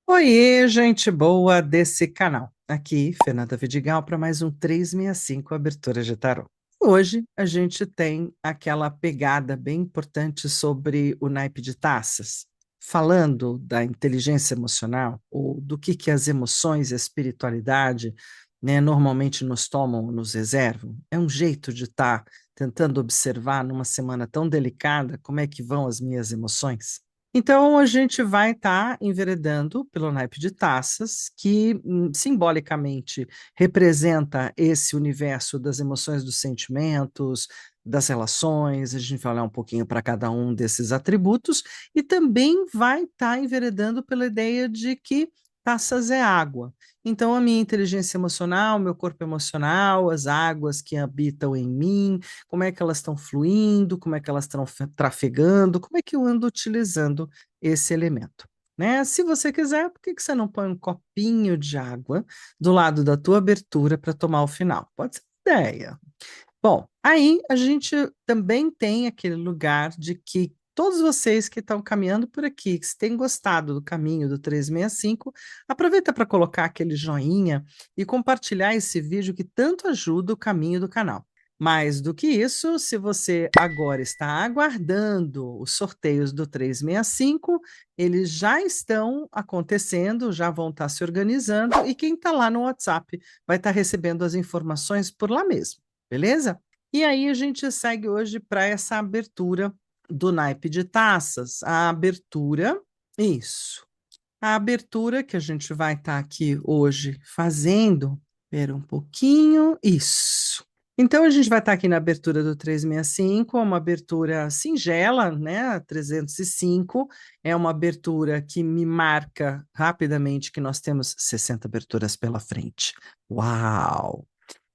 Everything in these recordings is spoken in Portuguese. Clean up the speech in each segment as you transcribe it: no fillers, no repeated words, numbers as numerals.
Oiê, gente boa desse canal. Aqui, Fernanda Vidigal, para mais um 365 Abertura de Tarô. Hoje a gente tem aquela pegada bem importante sobre o naipe de taças, falando da inteligência emocional, ou do que as emoções e a espiritualidade, né, normalmente nos tomam, nos reservam. É um jeito de estar tentando observar numa semana tão delicada como é que vão as minhas emoções. Então, a gente vai estar enveredando pelo naipe de taças, que simbolicamente representa esse universo das emoções, dos sentimentos, das relações. A gente vai olhar um pouquinho para cada um desses atributos e também vai estar enveredando pela ideia de que taças é água. Então, a minha inteligência emocional, meu corpo emocional, as águas que habitam em mim, como é que elas estão fluindo, como é que elas estão trafegando, como é que eu ando utilizando esse elemento. Né? Se você quiser, por que que você não põe um copinho de água do lado da tua abertura para tomar o final? Pode ser uma ideia. Bom, aí a gente também tem aquele lugar de que todos vocês que estão caminhando por aqui, que se têm gostado do caminho do 365, aproveita para colocar aquele joinha e compartilhar esse vídeo que tanto ajuda o caminho do canal. Mais do que isso, se você agora está aguardando os sorteios do 365, eles já estão acontecendo, já vão estar se organizando, e quem está lá no WhatsApp vai estar recebendo as informações por lá mesmo, beleza? E aí a gente segue hoje para essa abertura do naipe de taças. A abertura, isso. A abertura que a gente vai estar aqui hoje fazendo. Espera um pouquinho. Isso. Então, a gente vai estar aqui na abertura do 365, é uma abertura singela, né? 305, é uma abertura que me marca rapidamente que nós temos 60 aberturas pela frente. Uau!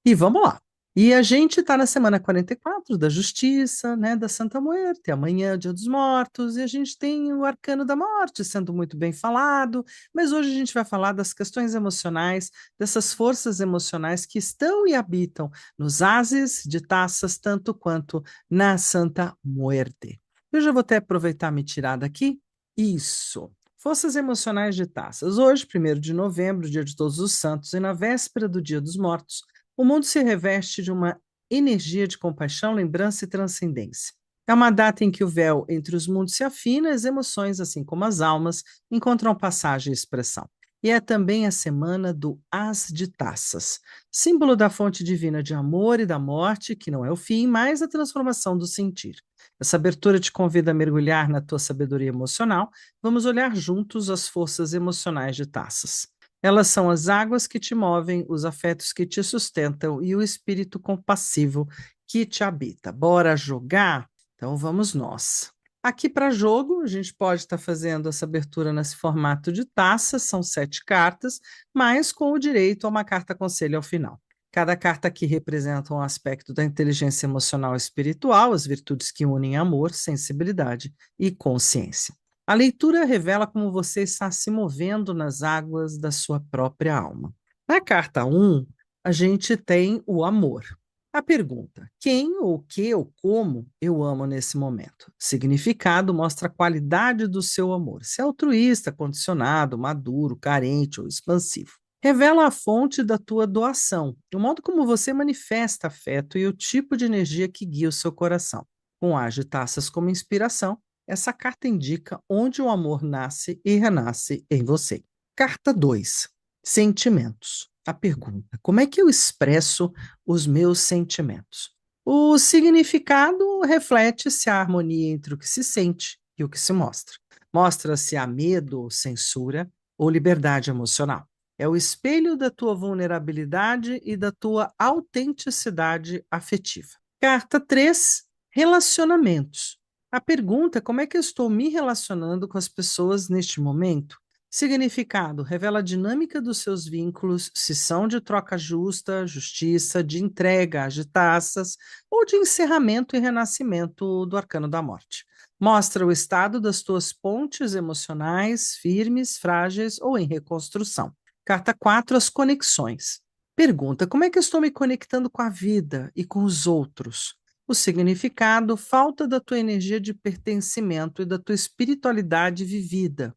E vamos lá. E a gente está na semana 44 da Justiça, né, da Santa Muerte, amanhã, Dia dos Mortos, e a gente tem o Arcano da Morte sendo muito bem falado, mas hoje a gente vai falar das questões emocionais, dessas forças emocionais que estão e habitam nos ases de taças, tanto quanto na Santa Muerte. Eu já vou até aproveitar me tirar daqui. Isso. Forças emocionais de taças. Hoje, 1º de novembro, Dia de Todos os Santos, e na véspera do Dia dos Mortos, o mundo se reveste de uma energia de compaixão, lembrança e transcendência. É uma data em que o véu entre os mundos se afina, as emoções, assim como as almas, encontram passagem e expressão. E é também a semana do As de Taças, símbolo da fonte divina de amor e da morte, que não é o fim, mas a transformação do sentir. Essa abertura te convida a mergulhar na tua sabedoria emocional. Vamos olhar juntos as forças emocionais de Taças. Elas são as águas que te movem, os afetos que te sustentam e o espírito compassivo que te habita. Bora jogar? Então vamos nós. Aqui para jogo, a gente pode estar fazendo essa abertura nesse formato de taça, são 7 cartas, mas com o direito a uma carta conselho ao final. Cada carta aqui representa um aspecto da inteligência emocional e espiritual, as virtudes que unem amor, sensibilidade e consciência. A leitura revela como você está se movendo nas águas da sua própria alma. Na carta 1, a gente tem o amor. A pergunta: quem, ou que, ou como eu amo nesse momento? Significado mostra a qualidade do seu amor. Se é altruísta, condicionado, maduro, carente ou expansivo. Revela a fonte da tua doação, o modo como você manifesta afeto e o tipo de energia que guia o seu coração. Com as de taças como inspiração, essa carta indica onde o amor nasce e renasce em você. Carta 2. Sentimentos. A pergunta: como é que eu expresso os meus sentimentos? O significado reflete-se a harmonia entre o que se sente e o que se mostra. Mostra-se a medo ou censura ou liberdade emocional. É o espelho da tua vulnerabilidade e da tua autenticidade afetiva. Carta 3. Relacionamentos. A pergunta é como é que eu estou me relacionando com as pessoas neste momento? Significado: revela a dinâmica dos seus vínculos, se são de troca justa, justiça, de entrega, de taças, ou de encerramento e renascimento do arcano da morte. Mostra o estado das tuas pontes emocionais, firmes, frágeis ou em reconstrução. Carta 4, as conexões. Pergunta: como é que eu estou me conectando com a vida e com os outros? O significado: falta da tua energia de pertencimento e da tua espiritualidade vivida.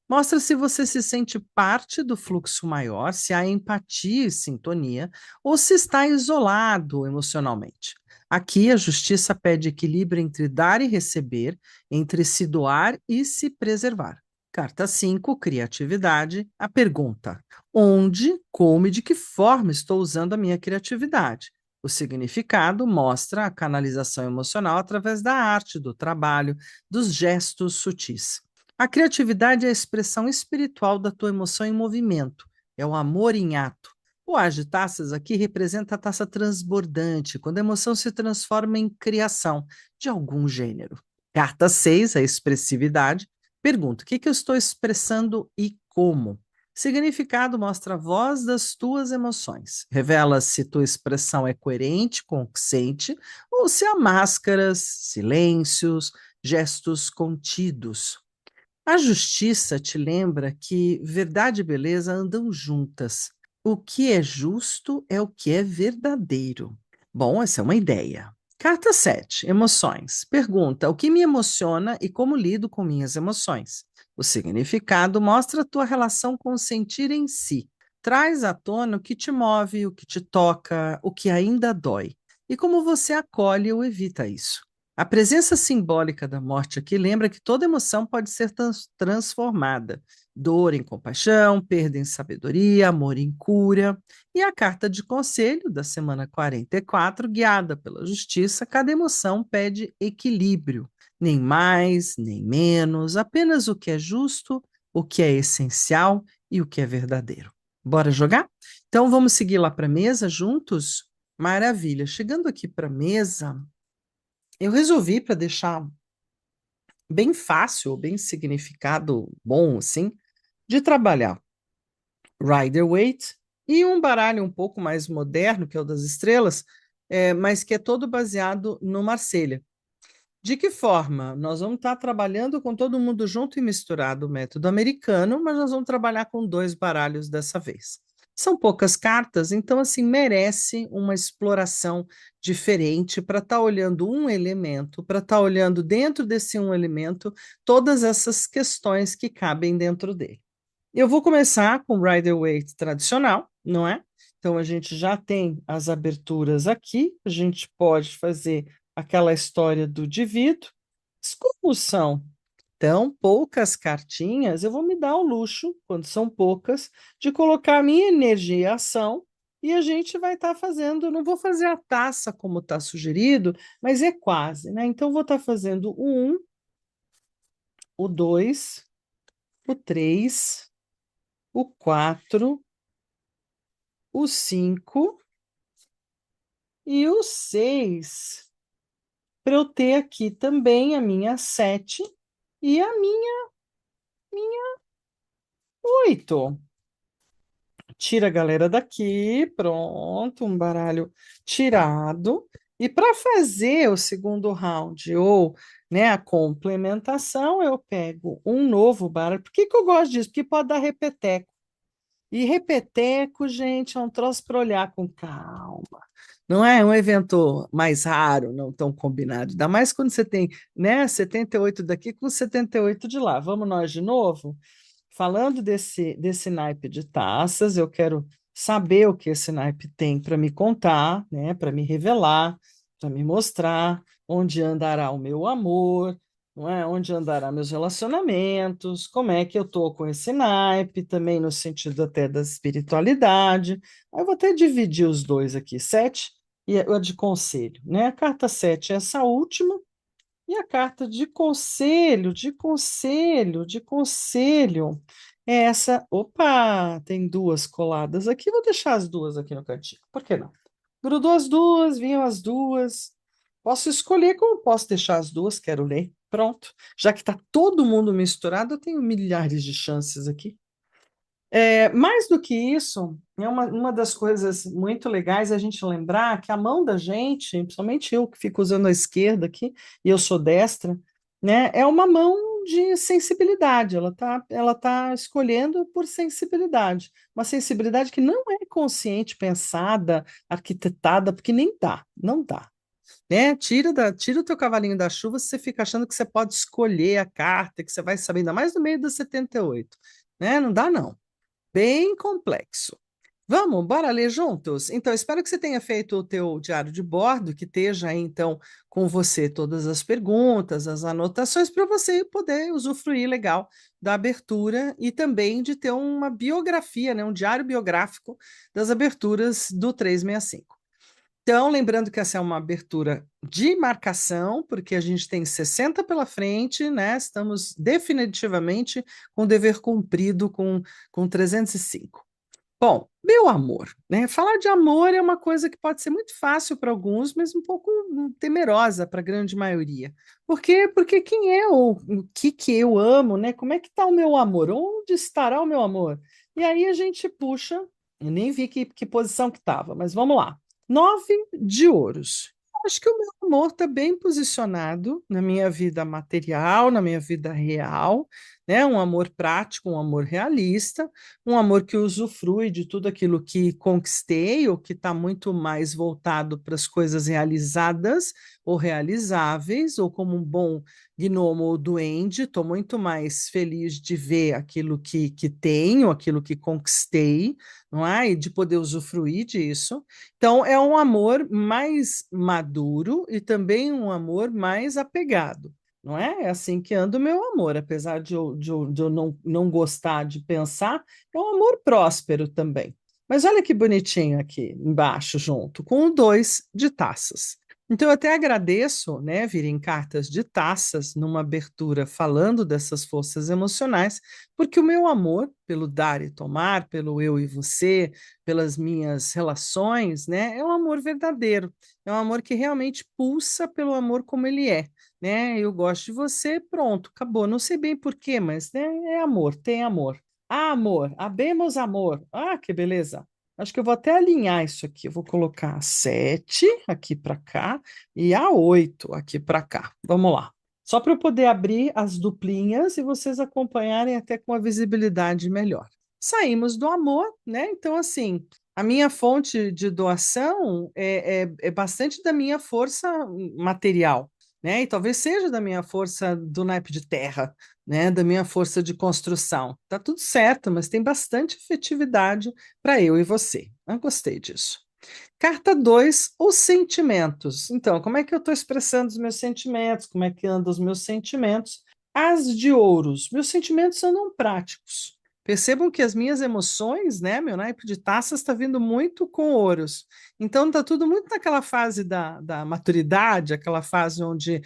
Mostra se você se sente parte do fluxo maior, se há empatia e sintonia, ou se está isolado emocionalmente. Aqui, a justiça pede equilíbrio entre dar e receber, entre se doar e se preservar. Carta 5, criatividade. A pergunta: onde, como e de que forma estou usando a minha criatividade? O significado mostra a canalização emocional através da arte, do trabalho, dos gestos sutis. A criatividade é a expressão espiritual da tua emoção em movimento, é o amor em ato. O As de Taças aqui representa a taça transbordante, quando a emoção se transforma em criação de algum gênero. Carta 6, a expressividade. Pergunta: o que eu estou expressando e como? Significado mostra a voz das tuas emoções. Revela se tua expressão é coerente, consciente, ou se há máscaras, silêncios, gestos contidos. A justiça te lembra que verdade e beleza andam juntas. O que é justo é o que é verdadeiro. Bom, essa é uma ideia. Carta 7, emoções. Pergunta: o que me emociona e como lido com minhas emoções? O significado mostra a tua relação com o sentir em si. Traz à tona o que te move, o que te toca, o que ainda dói. E como você acolhe ou evita isso. A presença simbólica da morte aqui lembra que toda emoção pode ser transformada. Dor em compaixão, perda em sabedoria, amor em cura. E a carta de conselho da semana 44, guiada pela justiça, cada emoção pede equilíbrio. Nem mais, nem menos, apenas o que é justo, o que é essencial e o que é verdadeiro. Bora jogar? Então vamos seguir lá para a mesa juntos? Maravilha. Chegando aqui para a mesa, eu resolvi, para deixar bem fácil, bem significado bom, assim, de trabalhar Rider-Waite e um baralho um pouco mais moderno, que é o das estrelas, mas que é todo baseado no Marselha. De que forma? Nós vamos estar trabalhando com todo mundo junto e misturado o método americano, mas nós vamos trabalhar com dois baralhos dessa vez. São poucas cartas, então assim merece uma exploração diferente para estar olhando um elemento, para estar olhando dentro desse um elemento todas essas questões que cabem dentro dele. Eu vou começar com o Rider-Waite tradicional, não é? Então a gente já tem as aberturas aqui, a gente pode fazer aquela história do divido. Mas como são tão poucas cartinhas, eu vou me dar o luxo, quando são poucas, de colocar a minha energia em ação e a gente vai estar fazendo, não vou fazer a taça como está sugerido, mas é quase, né? Então vou estar fazendo o 1, o 2, o 3, o 4, o 5 e o 6, para eu ter aqui também a minha 7 e a minha 8. Tira a galera daqui, pronto, um baralho tirado. E para fazer o segundo round, ou né, a complementação, eu pego um novo baralho. Por que que eu gosto disso? Porque pode dar repeteco. E repeteco, gente, é um troço para olhar com calma. Não é um evento mais raro, não tão combinado. Ainda mais quando você tem, né, 78 daqui com 78 de lá. Vamos nós de novo? Falando desse naipe de taças, eu quero saber o que esse naipe tem para me contar, né, para me revelar, para me mostrar onde andará o meu amor, não é? Onde andará meus relacionamentos, como é que eu estou com esse naipe, também no sentido até da espiritualidade. Aí eu vou até dividir os dois aqui, 7 e a de conselho, né? A carta 7 é essa última, e a carta de conselho, de conselho, é essa. Opa, tem duas coladas aqui, vou deixar as duas aqui no cantinho, por que não? Grudou as duas, vinham as duas. Posso escolher como posso deixar as duas, quero ler. Pronto. Já que está todo mundo misturado, eu tenho milhares de chances aqui. Mais do que isso, é uma das coisas muito legais é a gente lembrar que a mão da gente, principalmente eu que fico usando a esquerda aqui, e eu sou destra, né, é uma mão de sensibilidade, ela tá escolhendo por sensibilidade, uma sensibilidade que não é consciente, pensada, arquitetada, porque nem dá, não dá. né? Tira o teu cavalinho da chuva se você fica achando que você pode escolher a carta, que você vai saber, ainda mais no meio dos 78, né? Não dá, não. Bem complexo. Vamos, bora ler juntos? Então, espero que você tenha feito o teu diário de bordo, que esteja aí, então, com você todas as perguntas, as anotações, para você poder usufruir legal da abertura e também de ter uma biografia, né, um diário biográfico das aberturas do 365. Então, lembrando que essa é uma abertura de marcação, porque a gente tem 60 pela frente, né? Estamos definitivamente com o dever cumprido com 305. Bom, meu amor, né? Falar de amor é uma coisa que pode ser muito fácil para alguns, mas um pouco temerosa para a grande maioria. Por quê? Porque quem é o que eu amo, né? Como é que está o meu amor? Onde estará o meu amor? E aí a gente puxa, eu nem vi que posição que estava, mas vamos lá. 9 de ouros. Acho que o meu amor está bem posicionado na minha vida material, na minha vida real, né? Um amor prático, um amor realista, um amor que usufrui de tudo aquilo que conquistei, ou que está muito mais voltado para as coisas realizadas ou realizáveis, ou como um bom gnomo ou duende, estou muito mais feliz de ver aquilo que tenho, aquilo que conquistei, não é? E de poder usufruir disso. Então, é um amor mais maduro e também um amor mais apegado. Não é? É assim que anda o meu amor, apesar de eu não gostar de pensar, é um amor próspero também. Mas olha que bonitinho aqui embaixo, junto, com o 2 de taças. Então, eu até agradeço, né, virem cartas de taças numa abertura falando dessas forças emocionais, porque o meu amor pelo dar e tomar, pelo eu e você, pelas minhas relações, né, é um amor verdadeiro, é um amor que realmente pulsa pelo amor como ele é, né? Eu gosto de você, pronto, acabou. Não sei bem por quê, mas né, é amor, tem amor. Ah, amor, habemos amor. Ah, que beleza. Acho que eu vou até alinhar isso aqui. Eu vou colocar a 7 aqui para cá e a 8 aqui para cá. Vamos lá. Só para eu poder abrir as duplinhas e vocês acompanharem até com a visibilidade melhor. Saímos do amor, né? Então, assim, a minha fonte de doação é bastante da minha força material, né? E talvez seja da minha força do naipe de terra, né? Da minha força de construção. Tá tudo certo, mas tem bastante efetividade para eu e você. Eu gostei disso. Carta 2, os sentimentos. Então, como é que eu estou expressando os meus sentimentos? Como é que andam os meus sentimentos? As de ouros. Meus sentimentos andam práticos. Percebam que as minhas emoções, né? Meu naipe de taças está vindo muito com ouros. Então, está tudo muito naquela fase da maturidade, aquela fase onde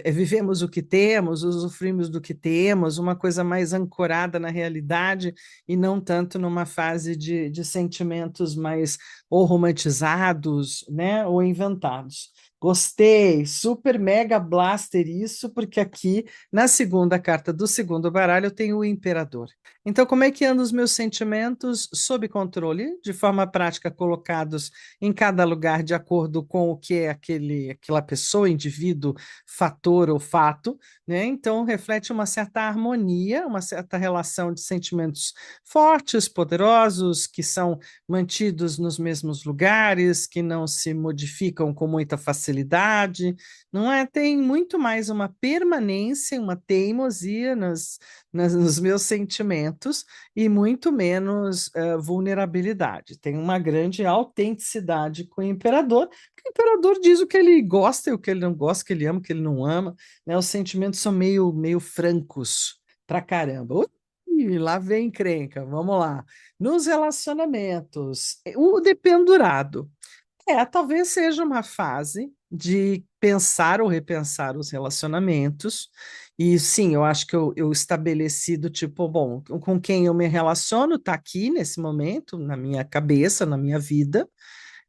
vivemos o que temos, usufruímos do que temos, uma coisa mais ancorada na realidade e não tanto numa fase de sentimentos mais ou romantizados, né, ou inventados. Gostei, super mega blaster isso, porque aqui na segunda carta do segundo baralho eu tenho o imperador. Então, como é que andam os meus sentimentos sob controle, de forma prática, colocados em cada lugar de acordo com o que é aquela pessoa, indivíduo, fator ou fato, né? Então, reflete uma certa harmonia, uma certa relação de sentimentos fortes, poderosos, que são mantidos nos mesmos lugares, que não se modificam com muita facilidade, não é? Tem muito mais uma permanência, uma teimosia nos meus sentimentos e muito menos vulnerabilidade. Tem uma grande autenticidade com o imperador, porque o imperador diz o que ele gosta e o que ele não gosta, o que ele ama, o que ele não ama, né? Os sentimentos são meio francos pra caramba. Ui, lá vem encrenca, vamos lá. Nos relacionamentos, o dependurado. Talvez seja uma fase de pensar ou repensar os relacionamentos. E sim, eu acho que eu estabeleci do tipo, bom, com quem eu me relaciono está aqui nesse momento, na minha cabeça, na minha vida,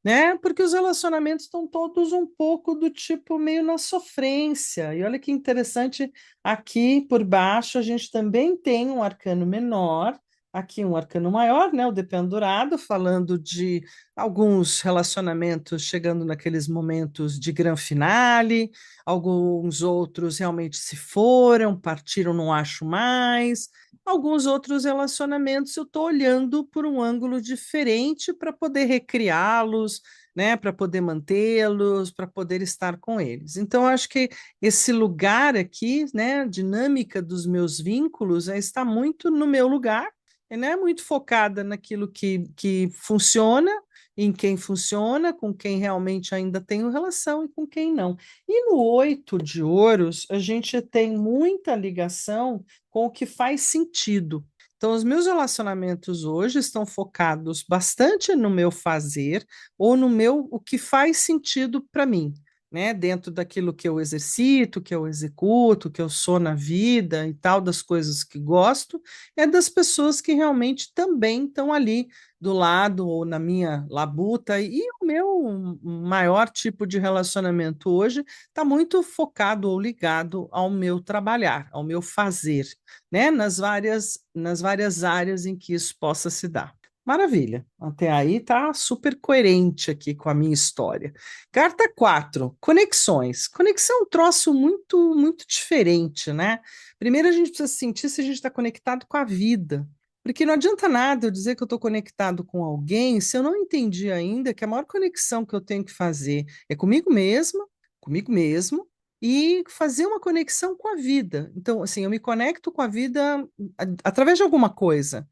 né? Porque os relacionamentos estão todos um pouco do tipo meio na sofrência. E olha que interessante, aqui por baixo a gente também tem um arcano menor, aqui um arcano maior, né? O dependurado, falando de alguns relacionamentos chegando naqueles momentos de grande finale, alguns outros realmente se foram, partiram, não acho mais. Alguns outros relacionamentos eu estou olhando por um ângulo diferente para poder recriá-los, né, para poder mantê-los, para poder estar com eles. Então, eu acho que esse lugar aqui, né, a dinâmica dos meus vínculos, está muito no meu lugar, né, muito focada naquilo que funciona, em quem funciona, com quem realmente ainda tenho relação e com quem não. E no oito de ouros, a gente tem muita ligação com o que faz sentido. Então, os meus relacionamentos hoje estão focados bastante no meu fazer ou no meu o que faz sentido para mim, né? Dentro daquilo que eu exercito, que eu executo, que eu sou na vida e tal, das coisas que gosto, é das pessoas que realmente também estão ali do lado ou na minha labuta. E o meu maior tipo de relacionamento hoje está muito focado ou ligado ao meu trabalhar, ao meu fazer, né? Nas várias áreas em que isso possa se dar. Maravilha. Até aí tá super coerente aqui com a minha história. Carta 4, conexões. Conexão é um troço muito, muito diferente, né? Primeiro a gente precisa sentir se a gente está conectado com a vida. Porque não adianta nada eu dizer que eu estou conectado com alguém se eu não entendi ainda que a maior conexão que eu tenho que fazer é comigo mesma, comigo mesmo, e fazer uma conexão com a vida. Então, assim, eu me conecto com a vida através de alguma coisa,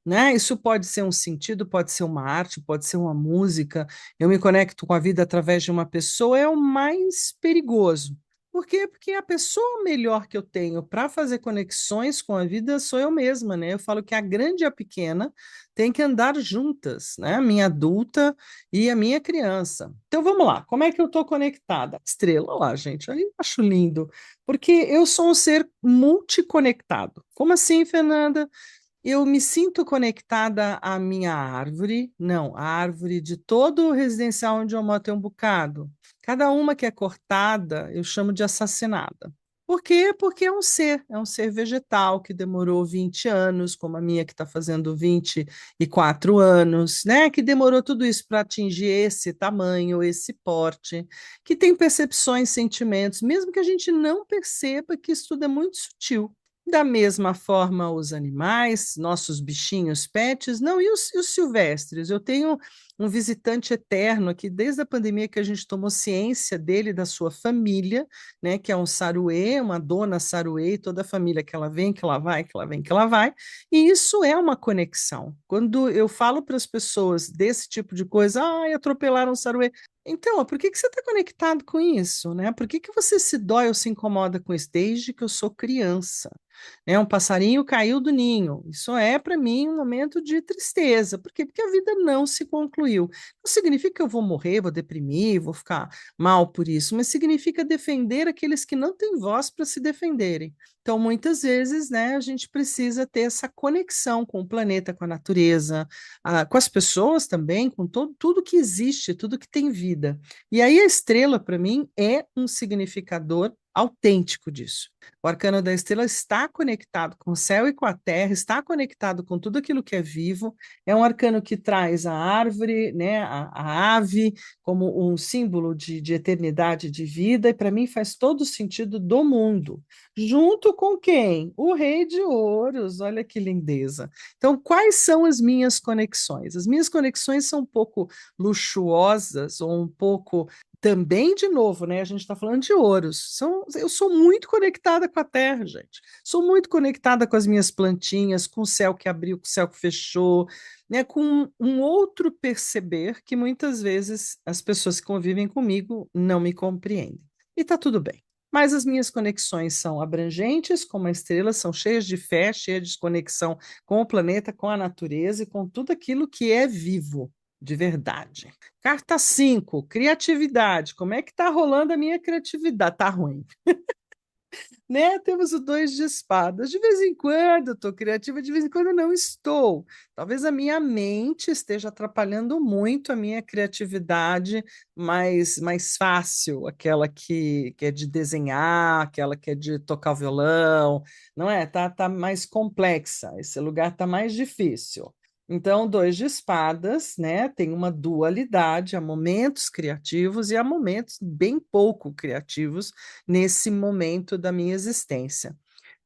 né? Isso pode ser um sentido, pode ser uma arte, pode ser uma música. Eu me conecto com a vida através de uma pessoa, é o mais perigoso. Por quê? Porque a pessoa melhor que eu tenho para fazer conexões com a vida sou eu mesma, né? Eu falo que a grande e a pequena têm que andar juntas, né? A minha adulta e a minha criança. Então vamos lá, como é que eu estou conectada? Estrela lá, gente, aí eu acho lindo, porque eu sou um ser multiconectado. Como assim, Fernanda? Eu me sinto conectada à minha árvore, não, a árvore de todo o residencial onde eu moro tem um bocado. Cada uma que é cortada, eu chamo de assassinada. Por quê? Porque é um ser vegetal que demorou 20 anos, como a minha que está fazendo 24 anos, né? Que demorou tudo isso para atingir esse tamanho, esse porte, que tem percepções, sentimentos, mesmo que a gente não perceba que isso tudo é muito sutil. Da mesma forma, os animais, nossos bichinhos, pets, não, e os silvestres? Eu tenho um visitante eterno aqui, desde a pandemia que a gente tomou ciência dele, da sua família, né, que é um saruê, uma dona saruê, e toda a família que ela vem, que ela vai, que ela vem, que ela vai, e isso é uma conexão. Quando eu falo para as pessoas desse tipo de coisa, atropelaram o saruê. Então, por que que você está conectado com isso, né? Por que que você se dói ou se incomoda com isso desde que eu sou criança? Né? Um passarinho caiu do ninho. Isso é, para mim, um momento de tristeza. Por quê? Porque a vida não se concluiu. Não significa que eu vou morrer, vou deprimir, vou ficar mal por isso, mas significa defender aqueles que não têm voz para se defenderem. Então, muitas vezes, né, a gente precisa ter essa conexão com o planeta, com a natureza, com as pessoas também, com tudo que existe, tudo que tem vida. E aí a estrela, para mim, é um significador autêntico disso. O arcano da estrela está conectado com o céu e com a terra, está conectado com tudo aquilo que é vivo. É um arcano que traz a árvore, né, a ave, como um símbolo de eternidade, de vida, e para mim faz todo o sentido do mundo. Junto com quem? O Rei de Ouros, olha que lindeza. Então, quais são as minhas conexões? As minhas conexões são um pouco luxuosas ou um pouco também, de novo, né? A gente está falando de ouros. Eu sou muito conectada com a terra, gente. Sou muito conectada com as minhas plantinhas, com o céu que abriu, com o céu que fechou, né? Com um outro perceber que muitas vezes as pessoas que convivem comigo não me compreendem. E está tudo bem. Mas as minhas conexões são abrangentes, como a estrela, são cheias de fé, cheias de conexão com o planeta, com a natureza e com tudo aquilo que é vivo, de verdade. Carta 5, criatividade. Como é que tá rolando a minha criatividade? Tá ruim, né? Temos o dois de espadas. De vez em quando eu estou criativa, de vez em quando eu não estou. Talvez a minha mente esteja atrapalhando muito a minha criatividade mais fácil, aquela que é de desenhar, aquela que é de tocar o violão, não é? Tá mais complexa, esse lugar tá mais difícil. Então, dois de espadas, né? Tem uma dualidade, há momentos criativos e há momentos bem pouco criativos nesse momento da minha existência,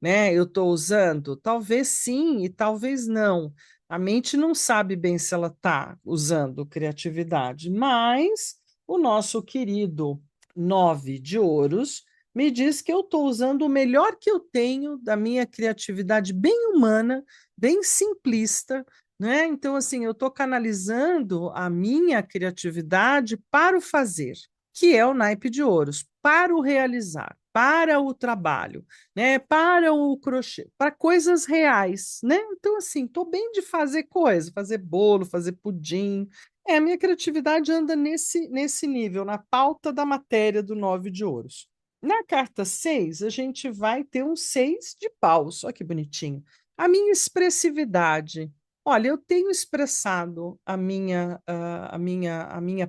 né? Eu estou usando, talvez sim e talvez não. A mente não sabe bem se ela está usando criatividade, mas o nosso querido 9 de ouros me diz que eu estou usando o melhor que eu tenho da minha criatividade bem humana, bem simplista, né? Então, assim, eu estou canalizando a minha criatividade para o fazer, que é o naipe de ouros, para o realizar, para o trabalho, né? Para o crochê, para coisas reais, né? Então, assim, estou bem de fazer coisa, fazer bolo, fazer pudim. A minha criatividade anda nesse nível, na pauta da matéria do 9 de ouros. Na carta 6, a gente vai ter um 6 de paus. Olha que bonitinho. A minha expressividade. Olha, eu tenho expressado a minha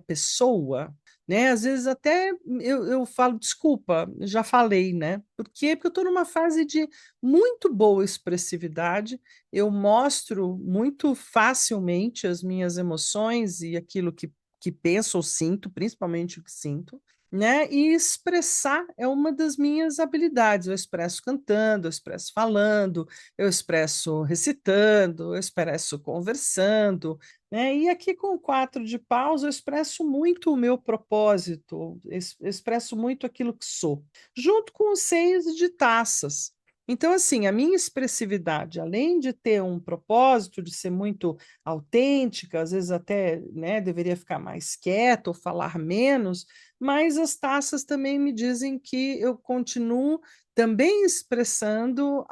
pessoa, né? Às vezes até eu falo, desculpa, já falei, né? Por quê? Porque eu estou numa fase de muito boa expressividade, eu mostro muito facilmente as minhas emoções e aquilo que penso ou sinto, principalmente o que sinto, né? E expressar é uma das minhas habilidades. Eu expresso cantando, eu expresso falando, eu expresso recitando, eu expresso conversando, né? E aqui com o 4 de paus eu expresso muito o meu propósito, expresso muito aquilo que sou, junto com o 6 de taças. Então, assim, a minha expressividade, além de ter um propósito, de ser muito autêntica, às vezes até, né, deveria ficar mais quieta ou falar menos, mas as taças também me dizem que eu continuo também expressando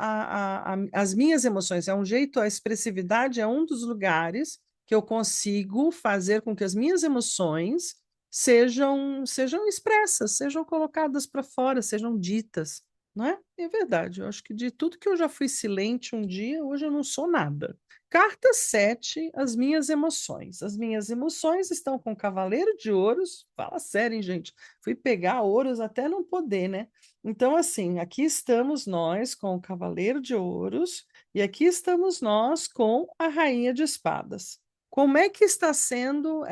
as minhas emoções. É um jeito, a expressividade é um dos lugares que eu consigo fazer com que as minhas emoções sejam expressas, sejam colocadas para fora, sejam ditas, não é? É verdade, eu acho que de tudo que eu já fui silente um dia, hoje eu não sou nada. Carta 7, as minhas emoções. As minhas emoções estão com Cavaleiro de Ouros. Fala sério, hein, gente? Fui pegar ouros até não poder, né? Então, assim, aqui estamos nós com o Cavaleiro de Ouros e aqui estamos nós com a Rainha de Espadas. Como é que está sendo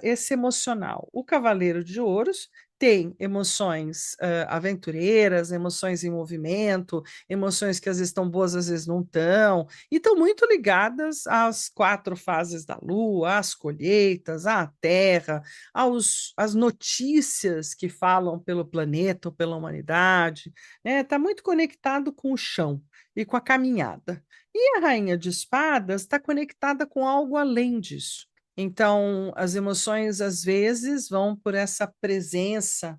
esse emocional? O Cavaleiro de Ouros tem emoções aventureiras, emoções em movimento, emoções que às vezes estão boas, às vezes não estão, e estão muito ligadas às 4 fases da Lua, às colheitas, à Terra, às notícias que falam pelo planeta ou pela humanidade, né? Está muito conectado com o chão e com a caminhada. E a Rainha de Espadas está conectada com algo além disso. Então, as emoções às vezes vão por essa presença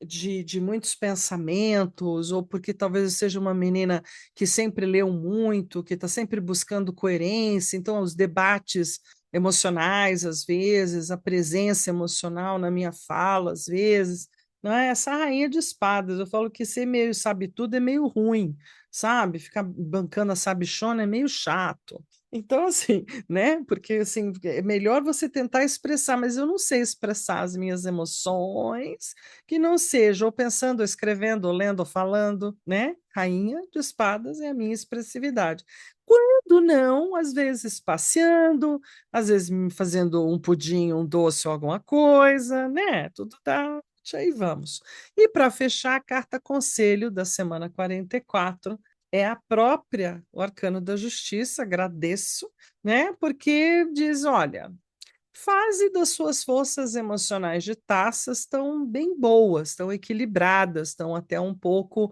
de muitos pensamentos, ou porque talvez eu seja uma menina que sempre leu muito, que está sempre buscando coerência, então os debates emocionais, às vezes, a presença emocional na minha fala, às vezes, não é? Essa rainha de espadas, eu falo que ser meio sabe tudo é meio ruim, sabe? Ficar bancando a sabichona é meio chato. Então, assim, né? Porque assim, é melhor você tentar expressar, mas eu não sei expressar as minhas emoções, que não seja ou pensando, ou escrevendo, ou lendo, ou falando, né? Rainha de espadas é a minha expressividade. Quando não, às vezes passeando, às vezes fazendo um pudim, um doce ou alguma coisa, né? Tudo dá. Aí vamos. E para fechar, a carta conselho da semana 44 é a própria, o Arcano da Justiça, agradeço, né? Porque diz: olha, fase das suas forças emocionais de taças estão bem boas, estão equilibradas, estão até um pouco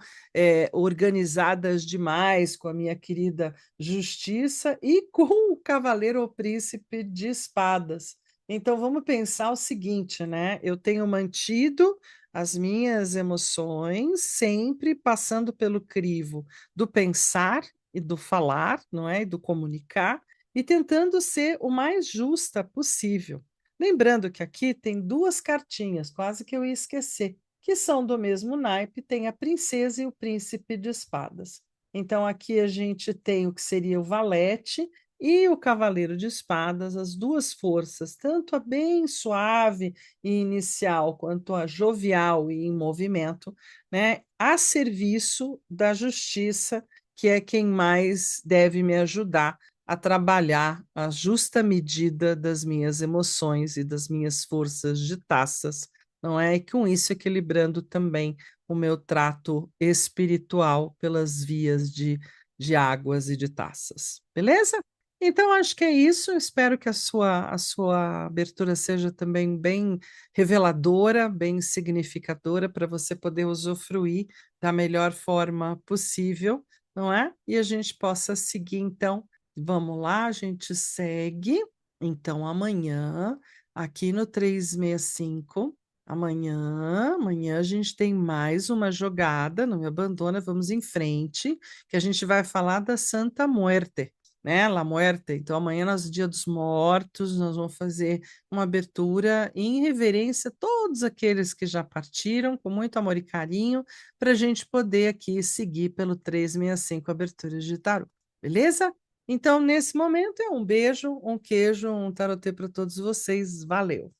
organizadas demais com a minha querida Justiça e com o Cavaleiro ou Príncipe de Espadas. Então vamos pensar o seguinte, né? Eu tenho mantido as minhas emoções sempre passando pelo crivo do pensar e do falar, não é? E do comunicar e tentando ser o mais justa possível. Lembrando que aqui tem 2 cartinhas, quase que eu ia esquecer, que são do mesmo naipe, tem a princesa e o príncipe de espadas. Então aqui a gente tem o que seria o valete e o cavaleiro de espadas, as 2 forças, tanto a bem suave e inicial, quanto a jovial e em movimento, né, a serviço da justiça, que é quem mais deve me ajudar a trabalhar a justa medida das minhas emoções e das minhas forças de taças, não é? E com isso equilibrando também o meu trato espiritual pelas vias de de águas e de taças, beleza? Então, acho que é isso. Espero que a sua abertura seja também bem reveladora, bem significadora, para você poder usufruir da melhor forma possível, não é? E a gente possa seguir, então. Vamos lá, a gente segue. Então, amanhã, aqui no 365, amanhã a gente tem mais uma jogada, não me abandona, vamos em frente, que a gente vai falar da Santa Muerte, né? La Muerte. Então, amanhã, nosso Dia dos Mortos, nós vamos fazer uma abertura em reverência a todos aqueles que já partiram, com muito amor e carinho, para a gente poder aqui seguir pelo 365 Aberturas de Tarô, beleza? Então, nesse momento, é um beijo, um queijo, um tarotê para todos vocês. Valeu!